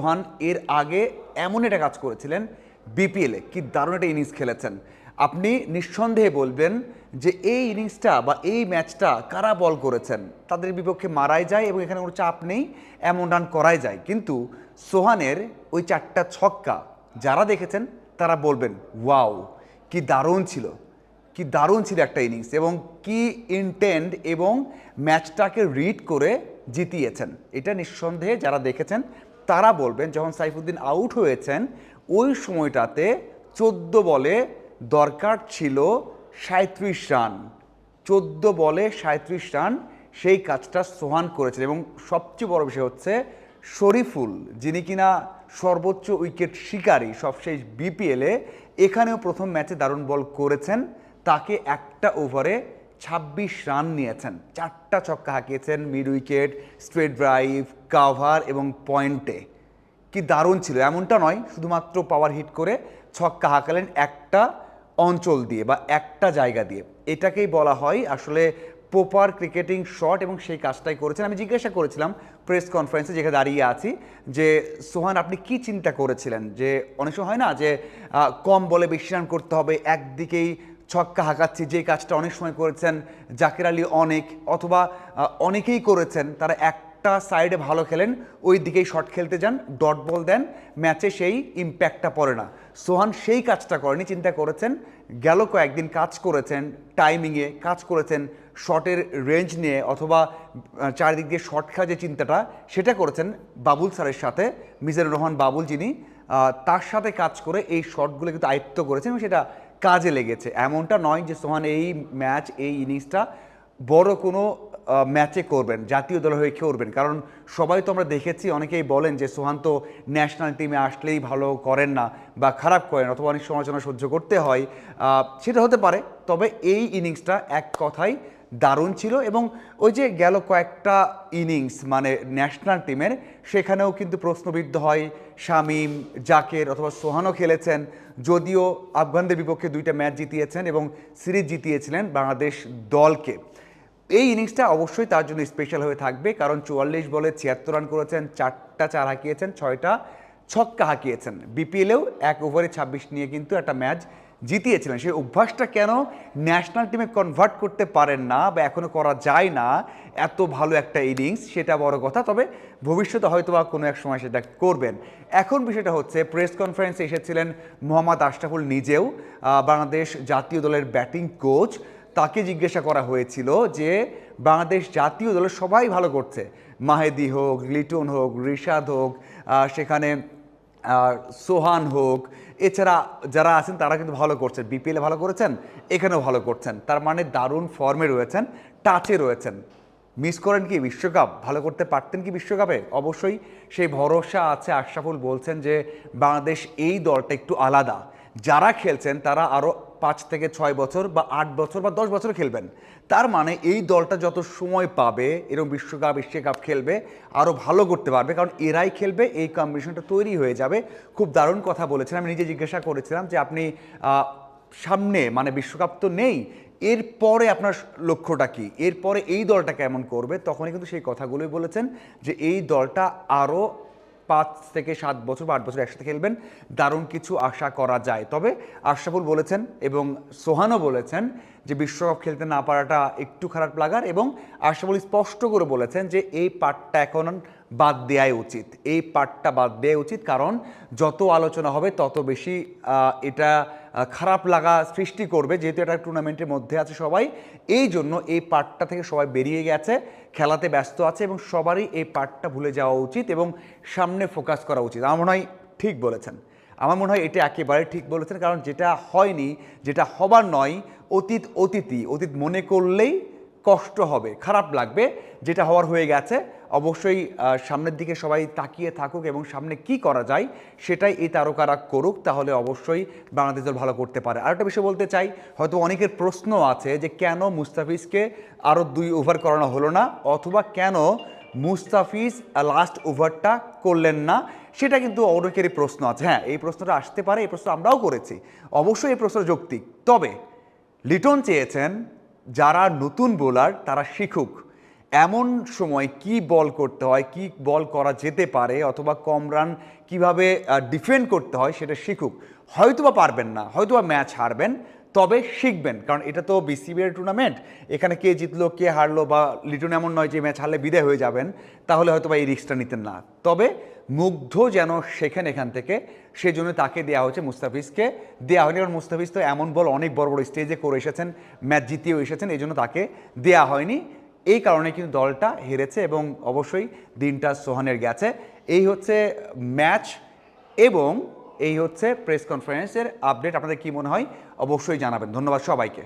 সোহান এর আগে এমন একটা কাজ করেছিলেন বিপিএলে, কি দারুণ একটা ইনিংস খেলেছেন। আপনি নিঃসন্দেহে বলবেন যে এই ইনিংসটা বা এই ম্যাচটা কারা বল করেছেন, তাদের বিপক্ষে মারাই যায় এবং এখানে কোনো চাপ নেই, এমন রান করাই যায়। কিন্তু সোহানের ওই 4টা ছক্কা যারা দেখেছেন তারা বলবেন ওয়াও, কি দারুণ ছিল, কি দারুণ ছিল একটা ইনিংস, এবং কি ইন্টেন্ট এবং ম্যাচটাকে রিড করে জিতিয়েছেন। এটা নিঃসন্দেহে যারা দেখেছেন তারা বলবেন। যখন সাইফুদ্দিন আউট হয়েছেন ওই সময়টাতে 14 বলে দরকার ছিল 37 রান, 14 বলে 37 রান, সেই কাজটা সোহান করেছেন। এবং সবচেয়ে বড় বিষয় হচ্ছে শরীফুল, যিনি কিনা সর্বোচ্চ উইকেট শিকারী সবশেষ বিপিএলে, এখানেও প্রথম ম্যাচে দারুণ বল করেছেন, তাকে একটা ওভারে 26 রান নিয়েছেন, 4টা ছক্কা হাঁকিয়েছেন, mid wicket, straight drive, cover এবং পয়েন্টে। কি দারুণ ছিল। এমনটা নয় শুধুমাত্র পাওয়ার হিট করে ছক্কা হাঁকালেন একটা অঞ্চল দিয়ে বা একটা জায়গা দিয়ে, এটাকেই বলা হয় আসলে প্রপার ক্রিকেটিং শট, এবং সেই কাজটাই করেছেন। আমি জিজ্ঞাসা করেছিলাম প্রেস কনফারেন্সে, যেখানে দাঁড়িয়ে আছি, যে সোহান আপনি কি চিন্তা করেছিলেন, যে অনেক সময় হয় না যে কম বলে বেশি রান করতে হবে, একদিকেই ছক্কা হাঁকাচ্ছি, যে কাজটা অনেক সময় করেছেন জাকের আলী অনেক, অথবা অনেকেই করেছেন, তারা একটা সাইডে ভালো খেলেন ওই দিকেই শট খেলতে যান, ডট বল দেন, ম্যাচে সেই ইম্প্যাক্টটা পড়ে না। সোহান সেই কাজটা করেনি, চিন্তা করেছেন, গেল কয়েকদিন কাজ করেছেন টাইমিংয়ে, কাজ করেছেন শটের রেঞ্জ নিয়ে, অথবা চারিদিক দিয়ে শট খেলা যে চিন্তাটা, সেটা করেছেন বাবুল স্যারের সাথে, মিজানুর রহমান বাবুল, যিনি তার সাথে কাজ করে এই শটগুলো কিন্তু আয়ত্ত করেছেন এবং সেটা কাজে লেগেছে। এমনটা নয় যে সোহান এই ম্যাচ, এই ইনিংসটা বড় কোনো ম্যাচে করবেন, জাতীয় দলের হয়ে খেলবেন, কারণ সবাই তো আমরা দেখেছি, অনেকেই বলেন যে সোহান তো ন্যাশনাল টিমে আসলেই ভালো করেন না বা খারাপ করেন, অথবা অনেক সমালোচনা সহ্য করতে হয়, সেটা হতে পারে। তবে এই ইনিংসটা এক কথায় দারুণ ছিল। এবং ওই যে গেল কয়েকটা ইনিংস মানে ন্যাশনাল টিমের, সেখানেও কিন্তু প্রশ্নবিদ্ধ হয় শামীম, জাকের অথবা সোহানও খেলেছেন, যদিও আফগানদের বিপক্ষে 2টা ম্যাচ জিতিয়েছেন এবং সিরিজ জিতিয়েছিলেন বাংলাদেশ দলকে। এই ইনিংসটা অবশ্যই তার জন্য স্পেশাল হয়ে থাকবে, কারণ 44 বলে 76 রান করেছেন, 4টা চার হাঁকিয়েছেন, 6টা ছক্কা হাঁকিয়েছেন। বিপিএলেও 1 ওভারে 26 নিয়ে কিন্তু একটা ম্যাচ জিতিয়েছিলেন। সেই অভ্যাসটা কেন ন্যাশনাল টিমে কনভার্ট করতে পারেন না বা এখনও করা যায় না, এত ভালো একটা ইনিংস, সেটা বড় কথা। তবে ভবিষ্যতে হয়তো বা কোনো এক সময় সেটা করবেন। এখন বিষয়টা হচ্ছে, প্রেস কনফারেন্সে এসেছিলেন মোহাম্মদ আশরাফুল নিজেও, বাংলাদেশ জাতীয় দলের ব্যাটিং কোচ। তাকে জিজ্ঞাসা করা হয়েছিল যে বাংলাদেশ জাতীয় দলের সবাই ভালো করছে, মাহেদি হোক, লিটন হোক, রিশাদ হোক, সেখানে সোহান হোক, এছাড়া যারা আছেন তারা কিন্তু ভালো করছেন, বিপিএলে ভালো করেছেন, এখানেও ভালো করছেন, তার মানে দারুণ ফর্মে রয়েছেন, টাচে রয়েছেন। মিস করেন কি বিশ্বকাপ? ভালো করতে পারতেন কি বিশ্বকাপে? অবশ্যই সেই ভরসা আছে। আশরাফুল বলছেন যে বাংলাদেশ এই দলটা একটু আলাদা, যারা খেলছেন তারা আরও 5 থেকে 6 বছর বা 8 বছর বা 10 বছর খেলবেন। তার মানে এই দলটা যত সময় পাবে, এরকম বিশ্বকাপ এশিয়া কাপ খেলবে, আরও ভালো করতে পারবে, কারণ এরাই খেলবে, এই কম্বিনেশনটা তৈরি হয়ে যাবে। খুব দারুণ কথা বলেছেন। আমি নিজে জিজ্ঞাসা করেছিলাম যে আপনি সামনে মানে বিশ্বকাপ তো নেই, এরপরে আপনার লক্ষ্যটা কি, এরপরে এই দলটা কেমন করবে, তখনই কিন্তু সেই কথাগুলোই বলেছেন যে এই দলটা আরও 5 থেকে 7 বছর বা 8 বছর একসাথে খেলবেন, দারুণ কিছু আশা করা যায়। তবে আশরাফুল বলেছেন এবং সোহানও বলেছেন যে বিশ্বকাপ খেলতে না পারাটা একটু খারাপ লাগার, এবং আশরাফুল স্পষ্ট করে বলেছেন যে এই পার্টটা এখন বাদ দেওয়াই উচিত, এই পার্টটা বাদ দেওয়া উচিত, কারণ যত আলোচনা হবে তত বেশি এটা খারাপ লাগা সৃষ্টি করবে, যেহেতু এটা টুর্নামেন্টের মধ্যে আছে সবাই, এই জন্য এই পার্টটা থেকে সবাই বেরিয়ে গেছে, খেলাতে ব্যস্ত আছে, এবং সবারই এই পার্টটা ভুলে যাওয়া উচিত এবং সামনে ফোকাস করা উচিত। আমার মনে হয় ঠিক বলেছেন, আমার মনে হয় এটা একেবারে ঠিক বলেছেন, কারণ যেটা হয়নি, যেটা হবার নয়, অতীত মনে করলেই কষ্ট হবে, খারাপ লাগবে। যেটা হওয়ার হয়ে গেছে, অবশ্যই সামনের দিকে সবাই তাকিয়ে থাকুক এবং সামনে কি করা যায় সেটাই এই তারকারা করুক, তাহলে অবশ্যই বাংলাদেশ দল ভালো করতে পারে। আর একটা বিষয় বলতে চাই, হয়তো অনেকের প্রশ্ন আছে যে কেন মুস্তাফিজকে আরও 2 ওভার করানো হলো না, অথবা কেন মুস্তাফিজ লাস্ট ওভারটা করলেন না, সেটা কিন্তু অনেকেরই প্রশ্ন আছে। হ্যাঁ, এই প্রশ্নটা আসতে পারে, এই প্রশ্ন আমরাও করেছি, অবশ্যই এই প্রশ্ন যৌক্তিক। তবে লিটন চেয়েছেন যারা নতুন বোলার তারা শিখুক, এমন সময় কি বল করতে হয়, কি বল করা যেতে পারে, অথবা কম রান কীভাবে ডিফেন্ড করতে হয় সেটা শিখুক। হয়তোবা পারবেন না, হয়তোবা ম্যাচ হারবেন, তবে শিখবেন। কারণ এটা তো বিসিবির টুর্নামেন্ট, এখানে কে জিতলো কে হারলো, বা লিটন এমন নয় যে ম্যাচ হারলে বিদায় হয়ে যাবেন, তাহলে হয়তোবা এই রিস্কটা নিতেন না। তবে মুগ্ধ যেন শেখেন এখান থেকে, সেই জন্য তাকে দেওয়া হচ্ছে, মুস্তাফিজকে দেওয়া হয়নি। কারণ মুস্তাফিজ তো এমন বল অনেক বড় বড় স্টেজে করে এসেছেন, ম্যাচ জিতিয়েও এসেছেন, এই জন্য তাকে দেওয়া হয়নি। এই কারণে কিন্তু দলটা হেরেছে এবং অবশ্যই দিনটা সোহানের গেছে। এই হচ্ছে ম্যাচ এবং এই হচ্ছে প্রেস কনফারেন্সের আপডেট। আপনাদের কি মনে হয় অবশ্যই জানাবেন। ধন্যবাদ সবাইকে।